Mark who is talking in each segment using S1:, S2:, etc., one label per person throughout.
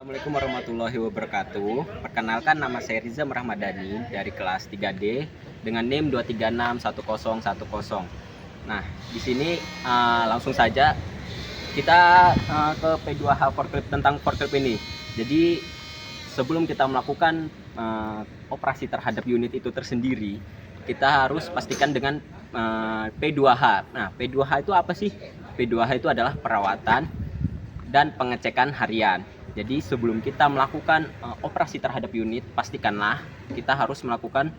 S1: Assalamualaikum warahmatullahi wabarakatuh. Perkenalkan, nama saya Riza Rahmadani dari kelas 3D dengan NIM 2361010. Nah, di sini langsung saja kita ke P2H forklift, tentang forklift ini. Jadi sebelum kita melakukan operasi terhadap unit itu tersendiri, kita harus pastikan dengan P2H. Nah, P2H itu apa sih? P2H itu adalah perawatan dan pengecekan harian. Jadi sebelum kita melakukan operasi terhadap unit, pastikanlah kita harus melakukan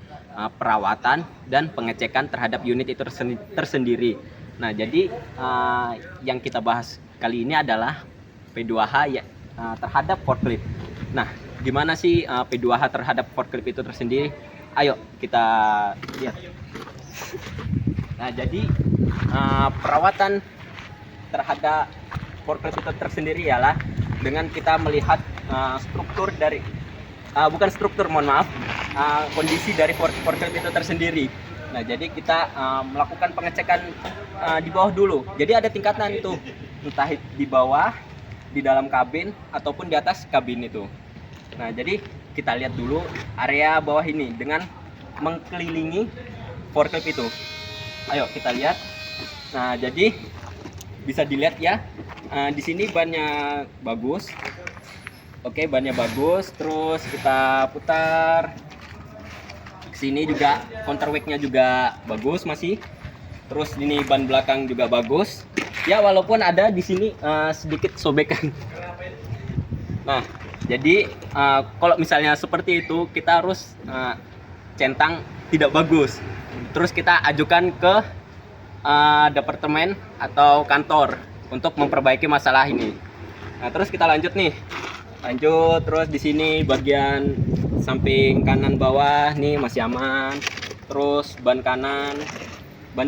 S1: perawatan dan pengecekan terhadap unit itu tersendiri. Nah, jadi yang kita bahas kali ini adalah P2H terhadap forklift. Nah, gimana sih P2H terhadap forklift itu tersendiri? Ayo kita lihat. Nah, jadi perawatan terhadap forklift itu tersendiri ialah dengan kita melihat struktur dari kondisi dari forklift itu tersendiri. Nah, jadi kita melakukan pengecekan di bawah dulu. Jadi ada tingkatan itu, entah di bawah, di dalam kabin ataupun di atas kabin itu. Nah, jadi kita lihat dulu area bawah ini dengan mengelilingi forklift itu. Ayo kita lihat. Nah, jadi bisa dilihat ya, di sini bannya bagus. Oke, bannya bagus. Terus kita putar ke sini juga, counterweight-nya juga bagus masih. Terus ini ban belakang juga bagus. Ya, walaupun ada di sini sedikit sobekan. Nah, jadi kalau misalnya seperti itu, kita harus centang tidak bagus. Terus kita ajukan ke departemen atau kantor untuk memperbaiki masalah ini. Nah, terus kita lanjut nih. Terus di sini bagian samping kanan bawah nih masih aman. Terus ban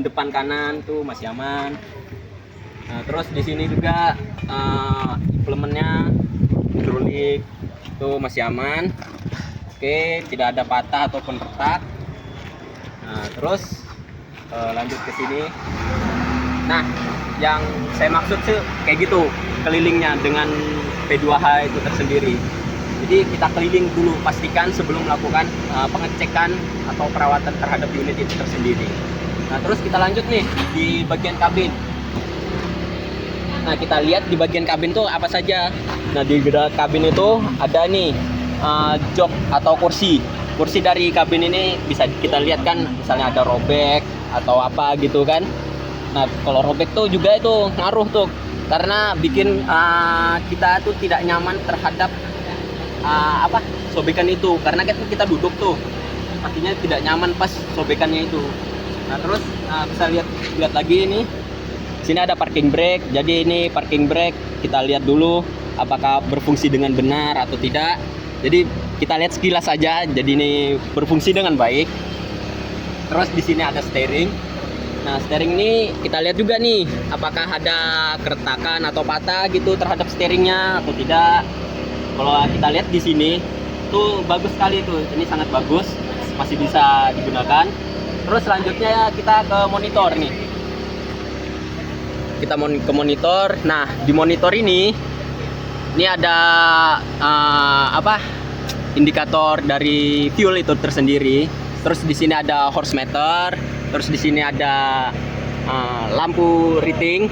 S1: depan kanan tuh masih aman. Nah, terus di sini juga implementnya hidrolik tuh masih aman. Oke, tidak ada patah ataupun retak. Nah, terus lanjut ke sini. Nah, yang saya maksud sih kayak gitu, kelilingnya dengan P2H itu tersendiri. Jadi kita keliling dulu, pastikan sebelum melakukan pengecekan atau perawatan terhadap unit itu tersendiri. Nah, terus kita lanjut nih di bagian kabin. Nah, kita lihat di bagian kabin tuh apa saja. Nah, di kabin itu ada nih jok atau kursi. Kursi dari kabin ini bisa kita lihat kan, misalnya ada robek atau apa gitu kan. Nah, kalau robek tuh juga itu ngaruh tuh, karena bikin kita tuh tidak nyaman terhadap sobekan itu, karena kita duduk tuh, artinya tidak nyaman pas sobekannya itu. Nah, terus bisa lihat lagi ini, sini ada parking brake. Jadi ini parking brake kita lihat dulu apakah berfungsi dengan benar atau tidak. Jadi kita lihat sekilas saja, jadi ini berfungsi dengan baik. Terus di sini ada steering. Nah, steering ini kita lihat juga nih apakah ada keretakan atau patah gitu terhadap steeringnya atau tidak. Kalau kita lihat di sini tuh bagus sekali tuh, ini sangat bagus, masih bisa digunakan. Terus selanjutnya kita ke monitor nih. Kita ke monitor. Nah, di monitor ini ada indikator dari fuel itu tersendiri. Terus di sini ada horse meter. Terus di sini ada lampu reading.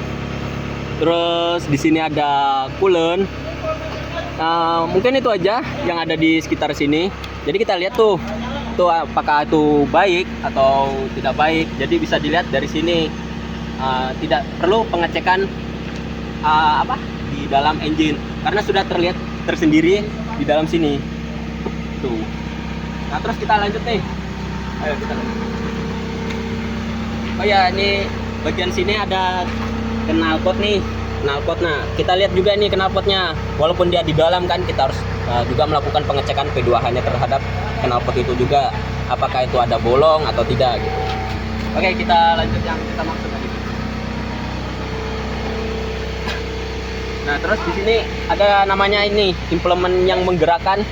S1: Terus di sini ada coolant. Mungkin itu aja yang ada di sekitar sini. Jadi kita lihat tuh apakah itu baik atau tidak baik. Jadi bisa dilihat dari sini. Tidak perlu pengecekan di dalam engine, karena sudah terlihat tersendiri di dalam sini tuh. Nah, terus kita lanjut nih. Ayo kita lanjut. Oh ya, ini bagian sini ada knalpot nih, knalpot. Nah, kita lihat juga nih knalpotnya. Walaupun dia di dalam kan, kita harus juga melakukan pengecekan P2H-nya terhadap knalpot itu juga, apakah itu ada bolong atau tidak gitu. Oke, kita lanjut yang kita maksud tadi. Nah, terus di sini ada namanya ini implement yang menggerakkan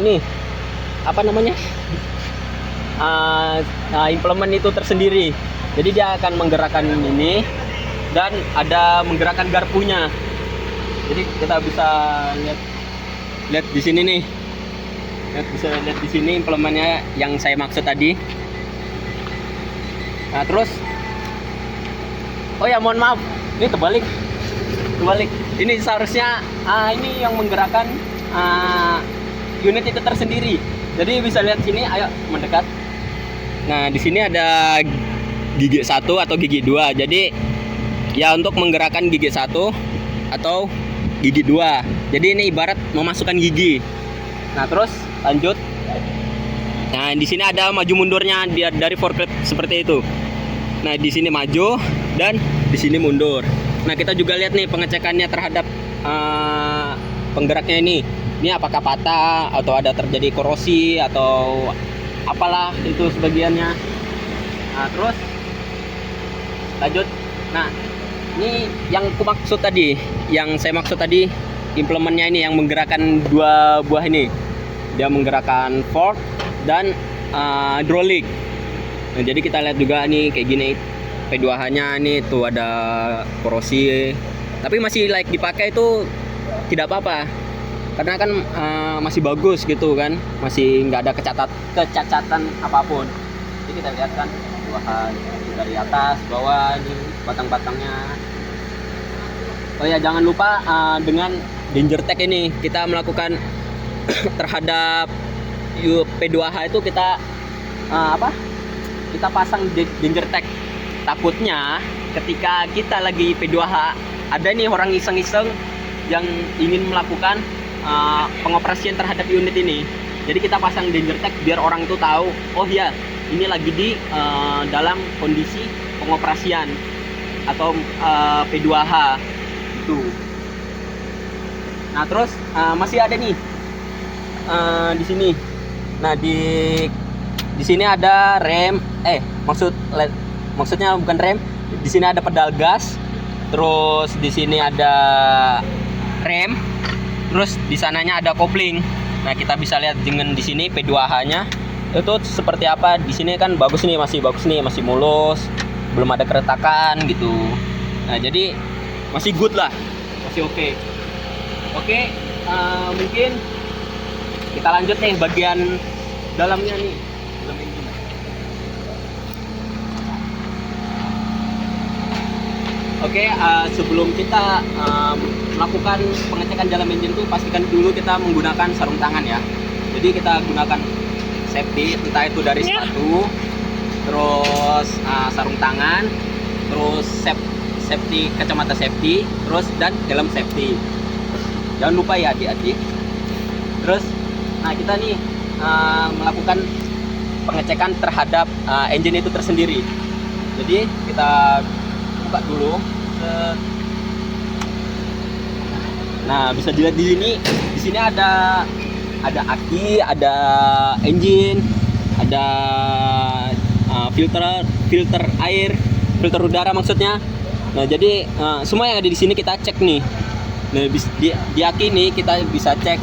S1: ini apa namanya? Implement itu tersendiri. Jadi dia akan menggerakkan ini dan ada menggerakkan garpunya. Jadi kita bisa lihat lihat di sini nih. Bisa lihat di sini implementnya yang saya maksud tadi. Nah, terus oh ya, mohon maaf. Ini terbalik. Ini seharusnya ini yang menggerakkan unit itu tersendiri. Jadi bisa lihat sini, ayo mendekat. Nah, di sini ada gigi 1 atau gigi 2. Jadi ya untuk menggerakkan gigi 1 atau gigi 2. Jadi ini ibarat memasukkan gigi. Nah, terus lanjut. Nah, di sini ada maju mundurnya dari forklift seperti itu. Nah, di sini maju dan di sini mundur. Nah, kita juga lihat nih pengecekannya terhadap penggeraknya ini. Ini apakah patah atau ada terjadi korosi atau apalah itu sebagiannya. Nah, terus lanjut. Nah, ini yang saya maksud tadi implementnya ini yang menggerakkan dua buah ini. Dia menggerakkan fork dan hidrolik. Nah, jadi kita lihat juga nih kayak gini P2H-nya nih tuh ada korosi. Tapi masih layak dipakai itu tidak apa-apa. Karena kan masih bagus gitu kan. Masih nggak ada kecacatan apapun. Jadi kita lihat kan P2H dari atas, bawah nih batang-batangnya. Oh ya, jangan lupa dengan danger tag ini kita melakukan terhadap P2H itu kita kita pasang danger tag. Takutnya ketika kita lagi P2H ada nih orang iseng-iseng yang ingin melakukan pengoperasian terhadap unit ini. Jadi kita pasang danger tag biar orang itu tahu, oh ya, ini lagi di dalam kondisi pengoperasian atau P2H itu. Nah, terus masih ada nih di sini. Nah, di sini ada rem. Maksudnya bukan rem. Di sini ada pedal gas. Terus di sini ada rem. Terus di sananya ada kopling. Nah, kita bisa lihat dengan di sini P2H-nya itu seperti apa. Di sini kan bagus nih, masih mulus, belum ada keretakan gitu. Nah, jadi masih good lah, masih oke. Oke, mungkin kita lanjut nih bagian dalamnya nih, dalam engine. Oke, sebelum kita melakukan pengecekan dalam engine itu pastikan dulu kita menggunakan sarung tangan ya. Jadi kita gunakan safety, entah itu dari sepatu, terus sarung tangan, terus safety, kacamata safety, terus dan helm safety. Jangan lupa ya adik-adik. Terus kita nih melakukan pengecekan terhadap engine itu tersendiri. Jadi kita buka dulu. Nah, bisa dilihat di sini. Di sini ada aki, ada engine, ada filter air, filter udara maksudnya. Nah, jadi semua yang ada di sini kita cek nih. Nah, di aki ini kita bisa cek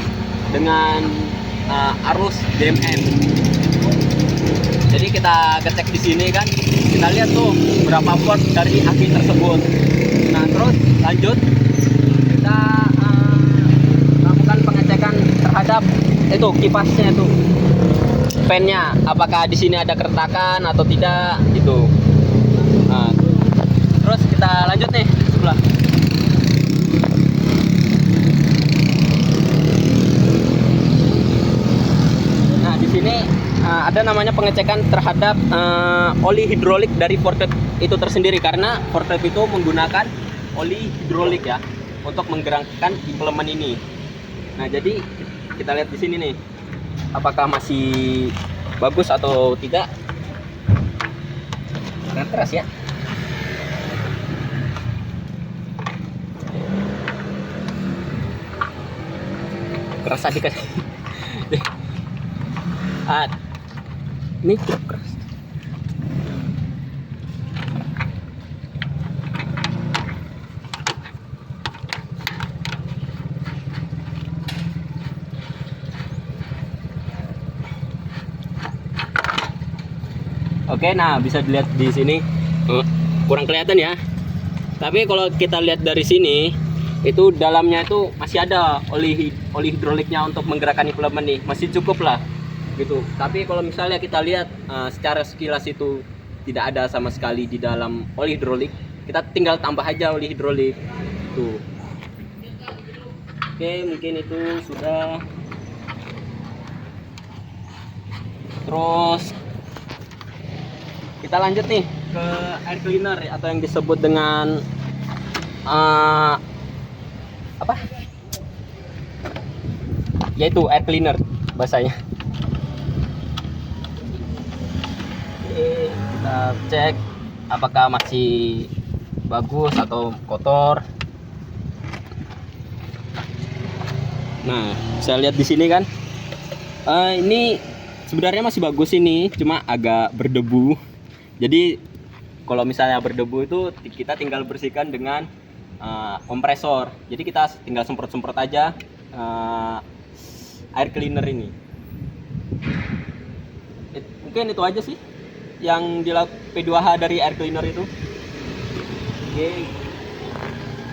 S1: dengan arus DMM. Jadi kita cek di sini kan, kita lihat tuh berapa volt dari aki tersebut. Nah, terus lanjut kita melakukan pengecekan terhadap itu kipasnya itu, fan-nya, apakah di sini ada keretakan atau tidak gitu. Nah, terus kita lanjut nih sebelah. Nah, di sini ada namanya pengecekan terhadap oli hidrolik dari forklift itu tersendiri, karena forklift itu menggunakan oli hidrolik ya untuk menggerakkan implement ini. Nah, jadi kita lihat di sini nih apakah masih bagus atau tidak. Sangat keras ya. Keras tadi kan. Ini cukup keras. Oke, nah bisa dilihat di sini kurang kelihatan ya. Tapi kalau kita lihat dari sini, Itu dalamnya itu masih ada oli hidroliknya untuk menggerakkan implement nih, masih cukup lah gitu. Tapi kalau misalnya kita lihat secara sekilas itu tidak ada sama sekali di dalam oli hidrolik, kita tinggal tambah aja oli hidrolik tuh. Oke, mungkin itu sudah. Terus kita lanjut nih ke air cleaner atau yang disebut dengan apa? Yaitu air cleaner bahasanya. Oke, kita cek apakah masih bagus atau kotor. Nah, saya lihat di sini kan, ini sebenarnya masih bagus ini, cuma agak berdebu. Jadi kalau misalnya berdebu itu kita tinggal bersihkan dengan kompresor. Jadi kita tinggal semprot-semprot aja air cleaner ini. Mungkin itu aja sih yang P2H dari air cleaner itu. Oke,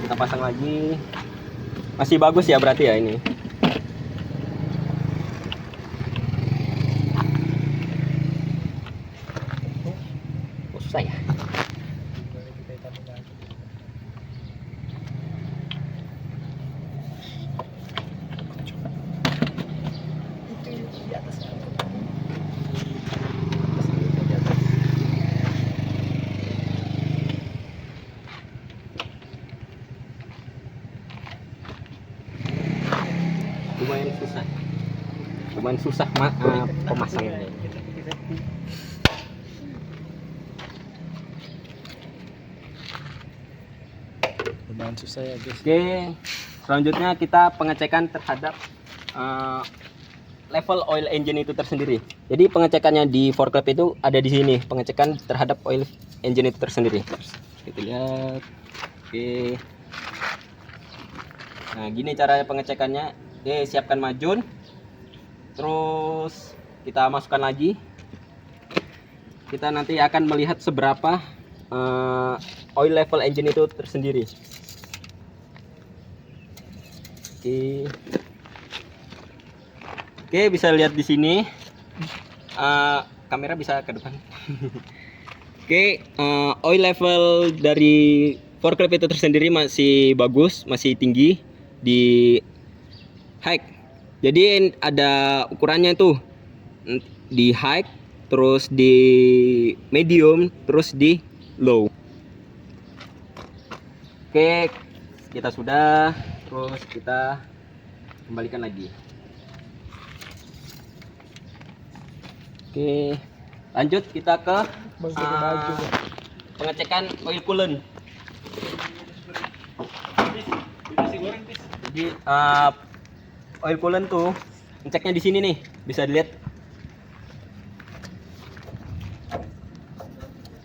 S1: kita pasang lagi. Masih bagus ya berarti ya ini. Oh, susah ya. Lumayan susah pemasangannya.
S2: Lumayan susah ya guys.
S1: Oke, selanjutnya kita pengecekan terhadap level oil engine itu tersendiri. Jadi pengecekannya di forklift itu ada di sini, pengecekan terhadap oil engine itu tersendiri. Kita lihat. Oke. Nah, gini cara pengecekannya. Oke, siapkan majun. Terus kita masukkan lagi. Kita nanti akan melihat seberapa oil level engine itu tersendiri. Oke, bisa lihat di sini. Kamera bisa ke depan. Oke, oil level dari forklift itu tersendiri masih bagus, masih tinggi di high. Jadi ada ukurannya tuh di high, terus di medium, terus di low. Oke, kita sudah. Terus kita kembalikan lagi. Oke, lanjut kita ke pengecekan oil coolant. Jadi oil coolant tuh ngeceknya di sini nih, bisa dilihat.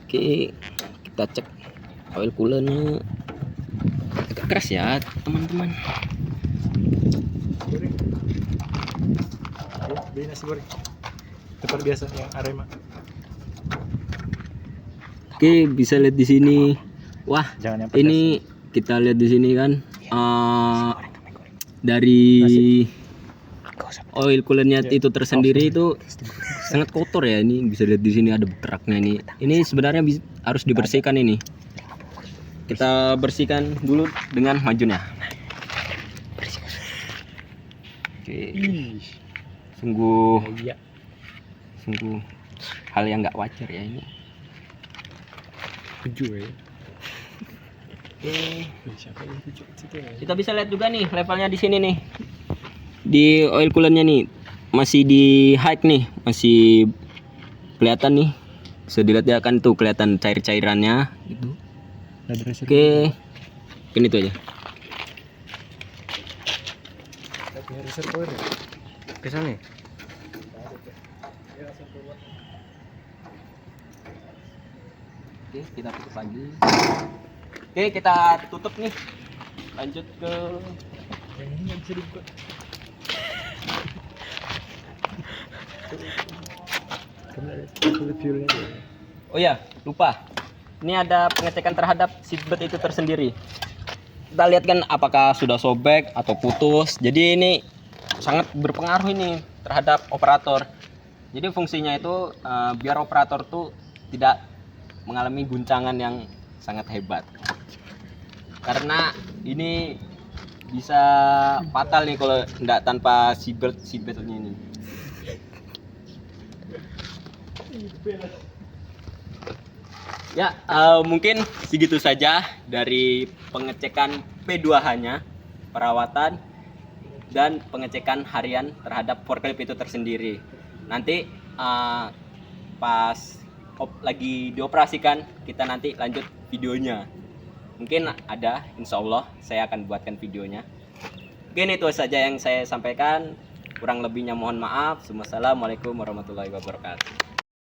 S1: Oke, kita cek oil coolantnya. Agak keras ya teman-teman.
S2: Beli nasi goreng tempat biasa yang Arema.
S1: Oke, bisa lihat di sini. Wah,
S2: Jangan yang
S1: ini kita lihat di sini kan. Dari oil coolantnya itu tersendiri itu sangat kotor ya. Ini bisa lihat di sini ada beraknya ini. Ini sebenarnya harus dibersihkan ini. Kita bersihkan dulu dengan majunnya. Oke. Sungguh hal yang nggak wajar ya ini.
S2: Tujuh ya.
S1: Oke. Kita bisa lihat juga nih levelnya di sini nih. Di oil coolantnya nih masih di high nih, masih kelihatan nih. Bisa dilihat ya kan tuh kelihatan cair-cairannya gitu. Oke. Mungkin itu aja. Ke sana. Oke, kita tutup lagi. Oke, kita tutup nih. Lanjut ke
S2: yang ini nggak bisa dibuka.
S1: Oh ya, lupa. Ini ada pengecekan terhadap seatbelt itu tersendiri. kita lihat kan apakah sudah sobek atau putus. Jadi ini sangat berpengaruh ini terhadap operator. Jadi fungsinya itu biar operator tuh tidak mengalami guncangan yang sangat hebat. Karena ini bisa fatal nih kalau tidak tanpa seatbeltnya ini. Ya, mungkin segitu saja dari pengecekan P2H-nya, perawatan dan pengecekan harian terhadap forklift itu tersendiri. Nanti pas lagi dioperasikan, kita nanti lanjut videonya. Mungkin ada, insya Allah saya akan buatkan videonya. Mungkin itu saja yang saya sampaikan. Kurang lebihnya mohon maaf. Wassalamualaikum warahmatullahi wabarakatuh.